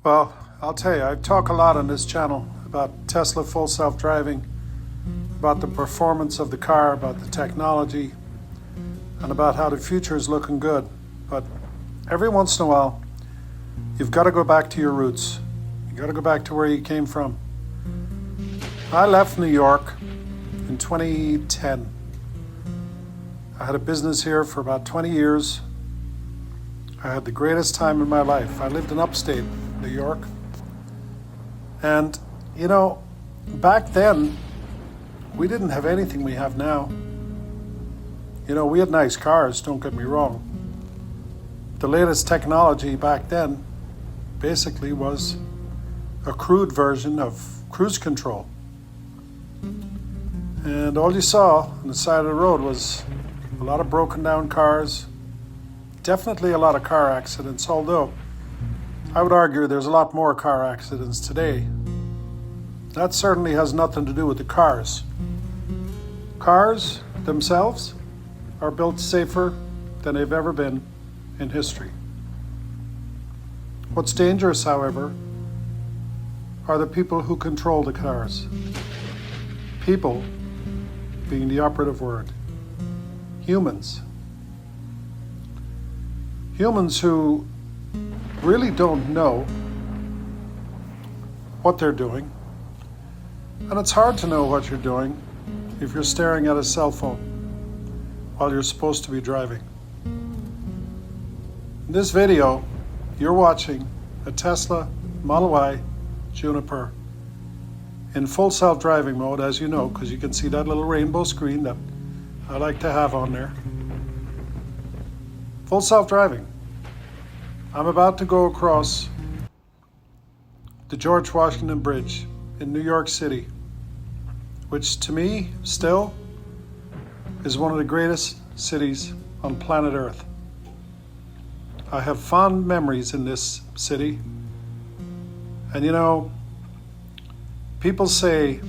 Well, I'll tell you, I talk a lot on this channel about Tesla full self-driving, about the performance of the car, about the technology, and about how the future is looking good. But every once in a while, you've got to go back to your roots. You've got to go back to where you came from. I left New York in 2010. I had a business here for about 20 years. I had the greatest time in my life. I lived in upstate New York. And, back then, we didn't have anything we have now. We had nice cars, don't get me wrong. The latest technology back then basically was a crude version of cruise control. And all you saw on the side of the road was a lot of broken down cars, definitely a lot of car accidents, although I would argue there's a lot more car accidents today. That certainly has nothing to do with the cars. Cars themselves are built safer than they've ever been in history. What's dangerous, however, are the people who control the cars. People being the operative word. Humans. Humans who really don't know what they're doing. And it's hard to know what you're doing if you're staring at a cell phone while you're supposed to be driving. In this video, you're watching a Tesla Model Y Juniper in full self-driving mode, as you know, because you can see that little rainbow screen that I like to have on there. Full self-driving. I'm about to go across the George Washington Bridge in New York City, which to me still is one of the greatest cities on planet Earth. I have fond memories in this city. And people say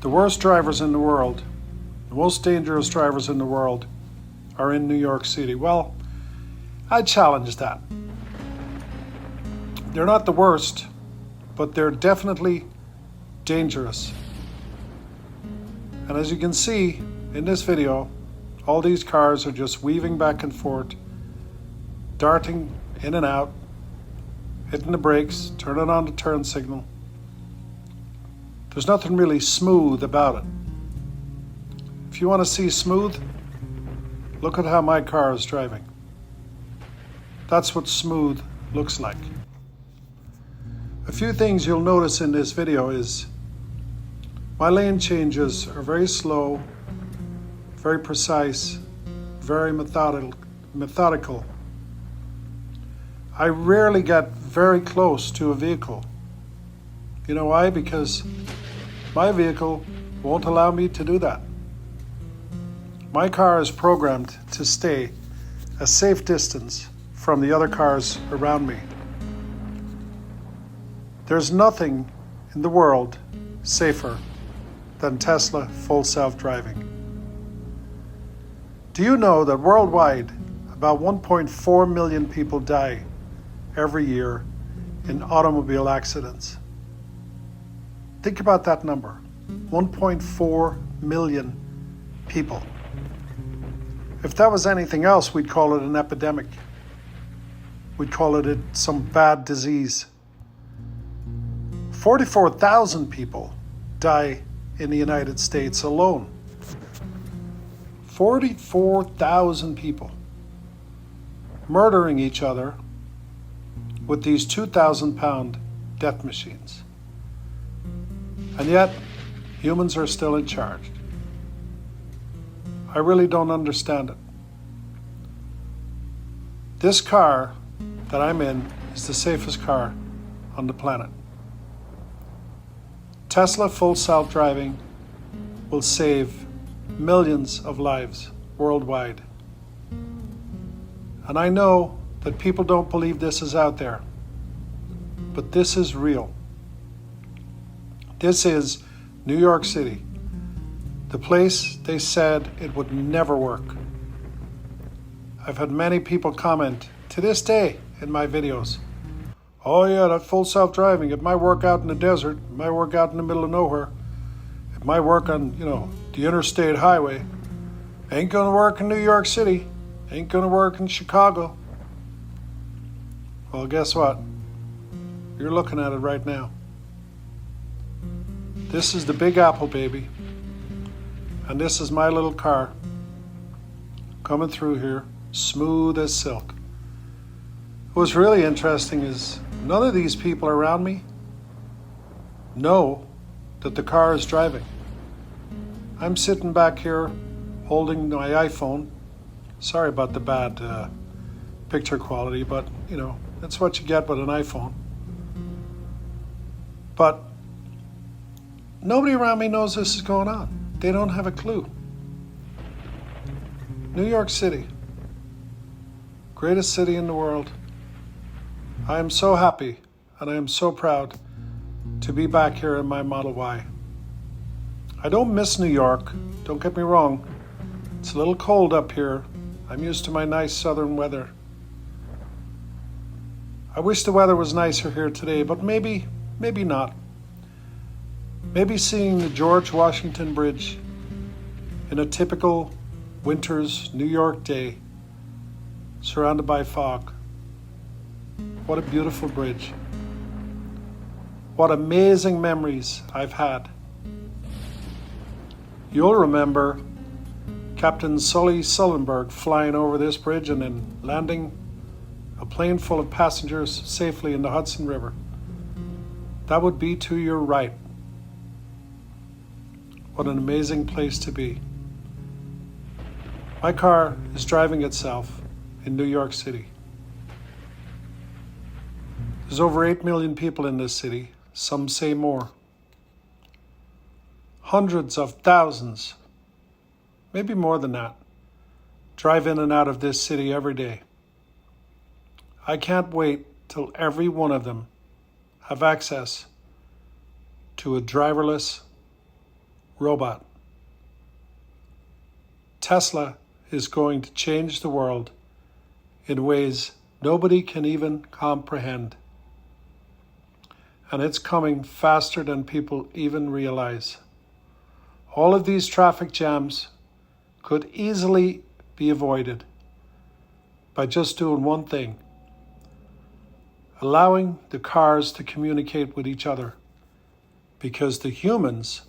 the worst drivers in the world, the most dangerous drivers in the world are in New York City. Well, I challenge that. They're not the worst, but they're definitely dangerous. And as you can see in this video, all these cars are just weaving back and forth, darting in and out, hitting the brakes, turning on the turn signal. There's nothing really smooth about it. If you want to see smooth, look at how my car is driving. That's what smooth looks like. A few things you'll notice in this video is my lane changes are very slow, very precise, very methodical. I rarely get very close to a vehicle. You know why? Because my vehicle won't allow me to do that. My car is programmed to stay a safe distance from the other cars around me. There's nothing in the world safer than Tesla full self-driving. Do you know that worldwide about 1.4 million people die every year in automobile accidents? Think about that number. 1.4 million people. If that was anything else, we'd call it an epidemic. We'd call it some bad disease. 44,000 people die in the United States alone. 44,000 people murdering each other with these 2,000-pound death machines. And yet, humans are still in charge. I really don't understand it. This car that I'm in is the safest car on the planet. Tesla full self-driving will save millions of lives worldwide. And I know that people don't believe this is out there, but this is real. This is New York City, the place they said it would never work. I've had many people comment to this day in my videos, Oh yeah, that full self-driving. It might work out in the desert. It might work out in the middle of nowhere. It might work on, the interstate highway. Ain't gonna work in New York City. Ain't gonna work in Chicago. Well, guess what? You're looking at it right now. This is the Big Apple, baby. And this is my little car coming through here, smooth as silk. What's really interesting is none of these people around me know that the car is driving. I'm sitting back here holding my iPhone. Sorry about the bad picture quality, but that's what you get with an iPhone. But nobody around me knows this is going on. They don't have a clue. New York City, greatest city in the world. I am so happy and I am so proud to be back here in my Model Y. I don't miss New York, don't get me wrong. It's a little cold up here. I'm used to my nice southern weather. I wish the weather was nicer here today, but maybe not. Maybe seeing the George Washington Bridge in a typical winter's New York day, surrounded by fog. What a beautiful bridge. What amazing memories I've had. You'll remember Captain Sully Sullenberg flying over this bridge and then landing a plane full of passengers safely in the Hudson River. That would be to your right. What an amazing place to be. My car is driving itself in New York City. There's over 8 million people in this city, some say more. Hundreds of thousands, maybe more than that, drive in and out of this city every day. I can't wait till every one of them have access to a driverless robot. Tesla is going to change the world in ways nobody can even comprehend. And it's coming faster than people even realize. All of these traffic jams could easily be avoided by just doing one thing: allowing the cars to communicate with each other, because the humans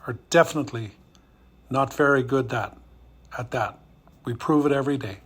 are definitely not very good at that. We prove it every day.